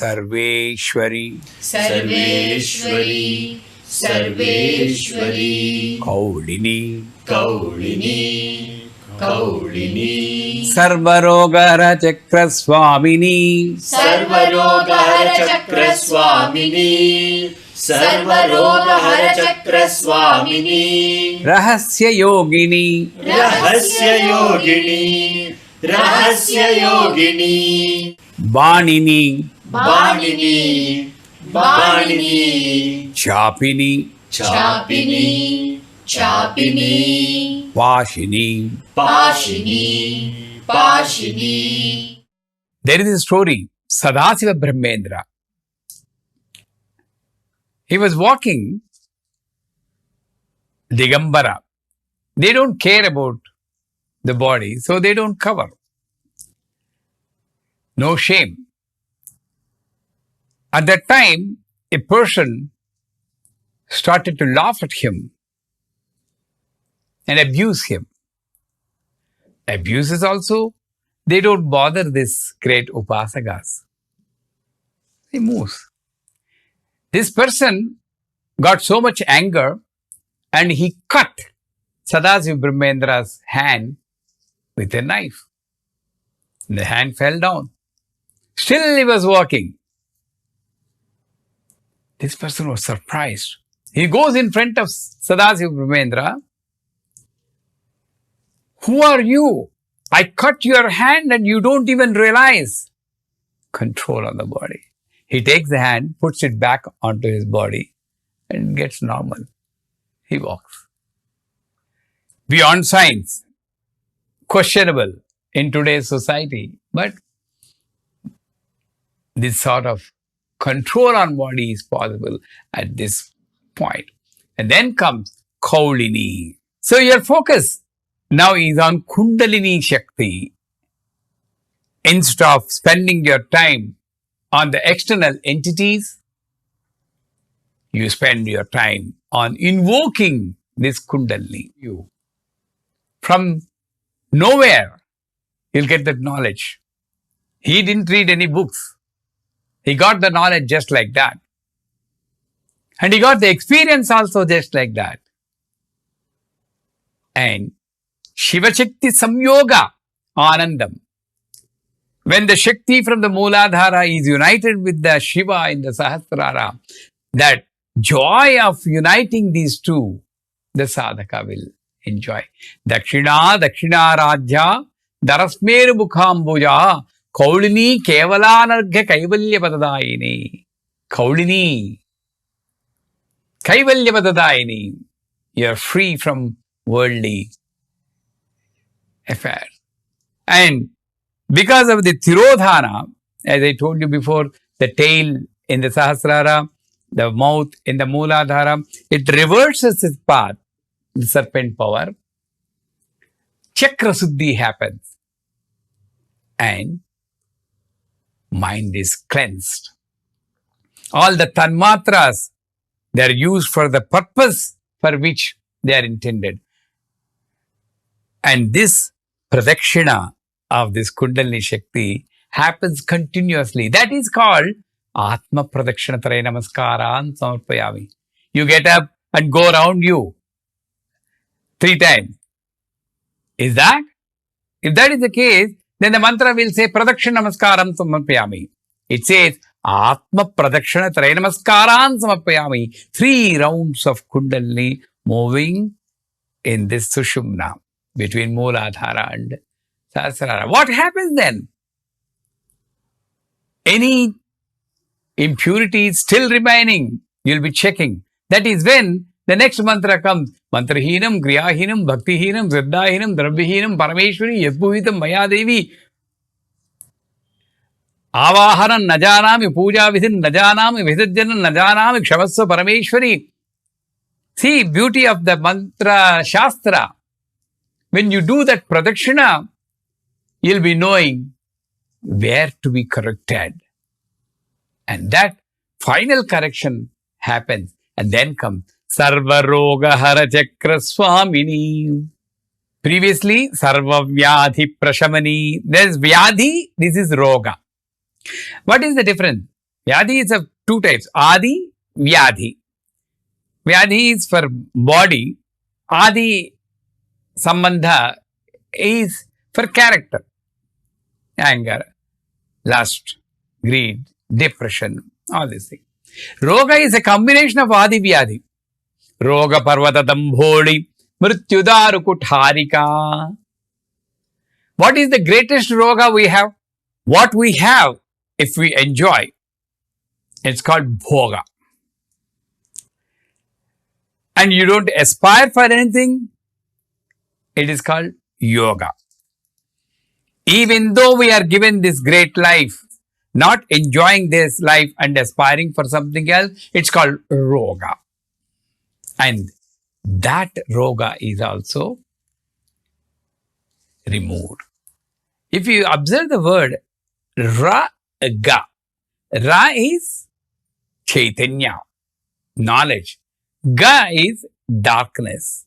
Sarveshwari Sarveshwari Sarveshwari कौलिनी कौलिनी कौलिनी सर्वरोगहर चक्रस्वामिनी सर्वरोगहर चक्रस्वामिनी सर्वरोगहर चक्रस्वामिनी रहस्ययोगिनी रहस्ययोगिनी रहस्ययोगिनी बाणिनी बाणिनी बाणिनी चापिनी चापिनी चापिनी पाशिनी पाशिनी पाशिनी. There is a story, Sadasiva Brahmendra. He was walking Digambara. They don't care about the body, so they don't cover. No shame. At that time, a person started to laugh at him and abuse him. Abuses also, they don't bother this great upasakas. He moves. This person got so much anger and he cut Sadasiva Brahmendra's hand with a knife. The hand fell down. Still he was walking. This person was surprised. He goes in front of Sadasiva Brahmendra. Who are you? I cut your hand and you don't even realize. Control on the body. He takes the hand, puts it back onto his body and gets normal. He walks. Beyond science, questionable in today's society, but this sort of control on body is possible at this point. And then comes Kaulini. So your focus now is on Kundalini Shakti. Instead of spending your time on the external entities, you spend your time on invoking this Kundalini. You, from nowhere, you'll get that knowledge. He didn't read any books. He got the knowledge just like that. And he got the experience also just like that. And Shiva Shakti Samyoga Anandam. When the Shakti from the Mooladhara is united with the Shiva in the Sahasrara, that joy of uniting these two, the sadhaka will enjoy. Dakshina Radhya Darasmeru Mukhambuja Kaulini Kevalanargya Kaivalya Padadayini. Kaulini Kaivalya Padadayini. You are free from worldly affairs. And because of the Tirodhana, as I told you before, the tail in the Sahasrara, the mouth in the Mooladhara, it reverses its path, the serpent power. Chakra Suddhi happens. And mind is cleansed. All the tanmatras, they are used for the purpose for which they are intended. And this pradakshina of this Kundalini Shakti happens continuously. That is called Atma Pradakshinataraya Namaskaran Samarpayami. You get up and go around you 3 times. Is that? If that is the case, then the mantra will say Pradakshina Namaskaram Samarpayami. It says Atma Pradakshinataraya Namaskaran Samarpayami. 3 rounds of Kundalini moving in this Sushumna between Mooladhara and Sahasrara. What happens then? Any impurity still remaining, you'll be checking. That is when the next mantra comes. Mantrahinam, Griyahinam, Bhaktihinam, Shraddhahinam, Dravyahinam, Parameshwari, Yadbhuvitam, Mayadevi. Avaharam, Najanami, Puja Vidhin, Najanami, Visajjanam, Najanami, Kshavasva, Parameshwari. See, beauty of the mantra Shastra. When you do that pradakshina, you'll be knowing where to be corrected. And that final correction happens. And then comes Sarva Roga Hara Chakra Swamini. Previously, Sarva Vyadhi Prashamani. There's Vyadhi, this is Roga. What is the difference? Vyadhi is of two types. Adi, Vyadhi. Vyadhi is for body. Adi, Sambandha is for character. Anger, lust, greed, depression, all these things. Roga is a combination of Adi Vyadhi. Roga Parvata Dambholi, Mrityudaru Kutharika. What is the greatest roga we have? What we have, if we enjoy, it's called bhoga. And you don't aspire for anything, it is called yoga. Even though we are given this great life, not enjoying this life and aspiring for something else, it's called roga. And that roga is also removed. If you observe the word Ra-ga, Ra is Chaitanya, knowledge. Ga is darkness.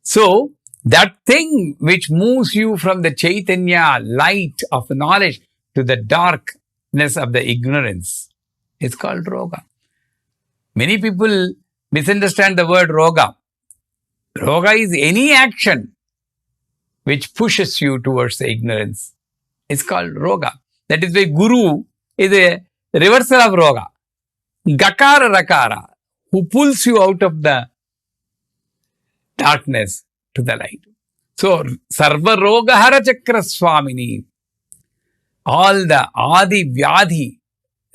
So, that thing which moves you from the Chaitanya, light of knowledge, to the darkness of the ignorance is called Roga. Many people misunderstand the word Roga. Roga is any action which pushes you towards the ignorance. It's called Roga. That is why Guru is a reversal of Roga. Gakara Rakara, who pulls you out of the darkness to the light. So, Sarva Roga Hara Chakra Swamini. All the Adi Vyadhi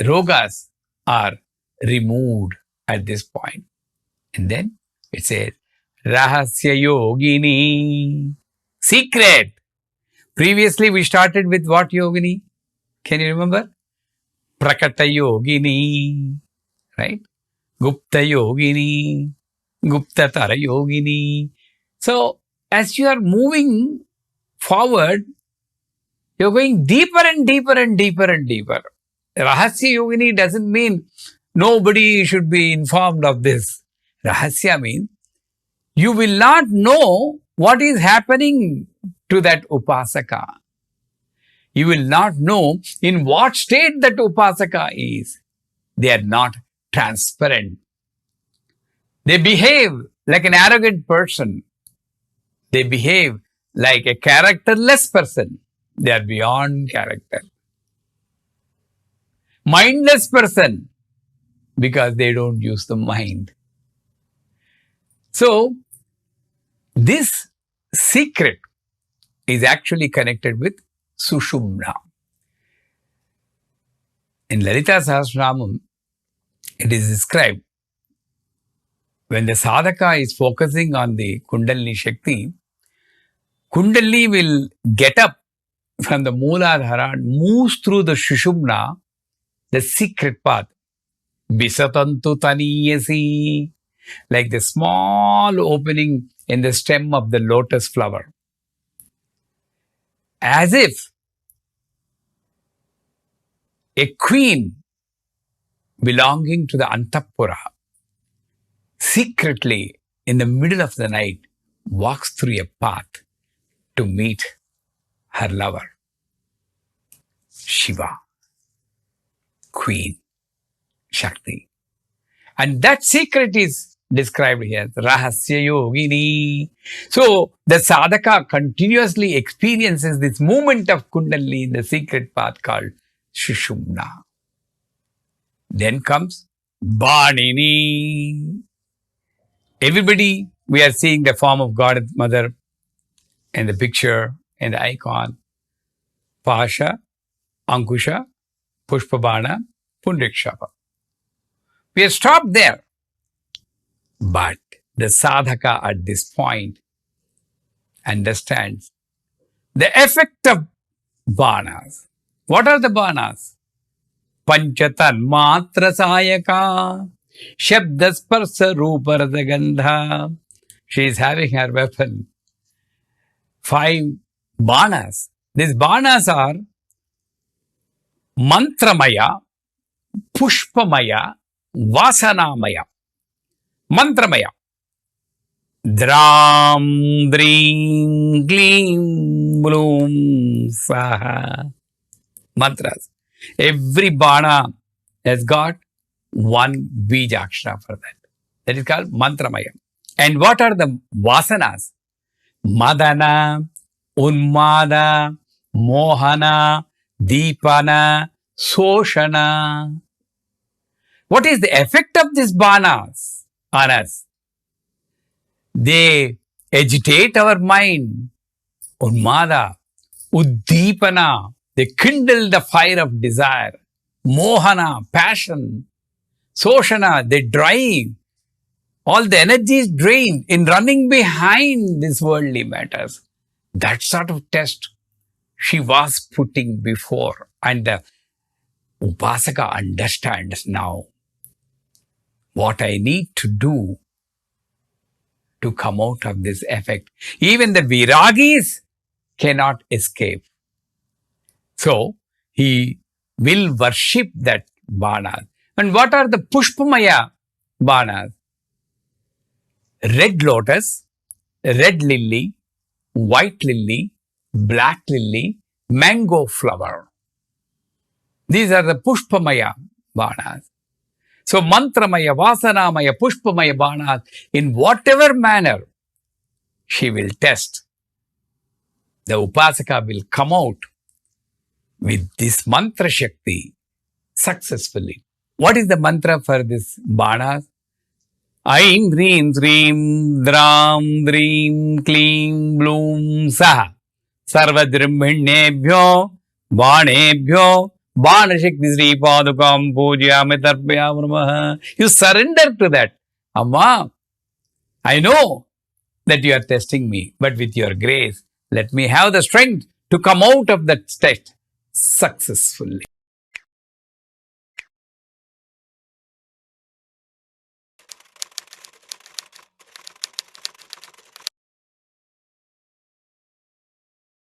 Rogas are removed at this point. And then it says, Rahasya Yogini. Secret. Previously we started with what Yogini? Can you remember? Prakata Yogini. Right? Gupta Yogini. Gupta Tara Yogini. So, as you are moving forward, you're going deeper and deeper and deeper and deeper. Rahasya Yogini doesn't mean nobody should be informed of this. Rahasya means you will not know what is happening to that Upasaka. You will not know in what state that Upasaka is. They are not transparent. They behave like an arrogant person. They behave like a characterless person. They are beyond character. Mindless person, because they don't use the mind. So, this secret is actually connected with Sushumna. In Lalita Sahasranamam, it is described when the sadhaka is focusing on the Kundalini Shakti, Kundalini will get up from the Mooladhara and moves through the Sushumna, the secret path. Bisatantu taniyasi, like the small opening in the stem of the lotus flower. As if a queen belonging to the Antapura secretly in the middle of the night walks through a path to meet her lover. Shiva, Queen, Shakti. And that secret is described here as Rahasya Yogini. So, the sadhaka continuously experiences this movement of Kundalini in the secret path called Sushumna. Then comes Banini. Everybody, we are seeing the form of God Mother in the picture, in the icon. Pasha, Ankusha, Pushpabana, Pundrikshapa. We have stopped there. But the sadhaka at this point understands the effect of banas. What are the banas? Panchatan matra sayaka, shabdasparsa ruparadagandha. She is having her weapon. 5 banas. These banas are mantramaya, pushpamaya, vasanamaya. Mantramaya. Dram, Dream, Gleam, Bloom, Saha. Mantras. Every bana has got one Bijakshara for that. That is called Mantramaya. And what are the Vasanas? Madana, Unmada, Mohana, Deepana, Soshana. What is the effect of these banas on us? They agitate our mind. Unmada, Uddipana, they kindle the fire of desire. Mohana, passion. Soshana, they drive. All the energy is drained in running behind these worldly matters. That sort of test she was putting before. And the Upasaka understands now what I need to do to come out of this effect. Even the Viragis cannot escape. So, he will worship that banas. And what are the Pushpamaya banas? Red lotus, red lily, white lily, black lily, mango flower. These are the Pushpamaya banas. So, Mantramaya, Vasanamaya, Pushpamaya banas, in whatever manner she will test, the Upasaka will come out with this mantra Shakti successfully. What is the mantra for this banas? Aim Hrim Srim Dram Drim Klim Bloom Saha Sarvadrimbhinnebhyo Banebhyo Banashakti Sri Padukam Pujyami Tarpayami Namaha. You surrender to that. Amma, I know that you are testing me, but with your grace, let me have the strength to come out of that test successfully.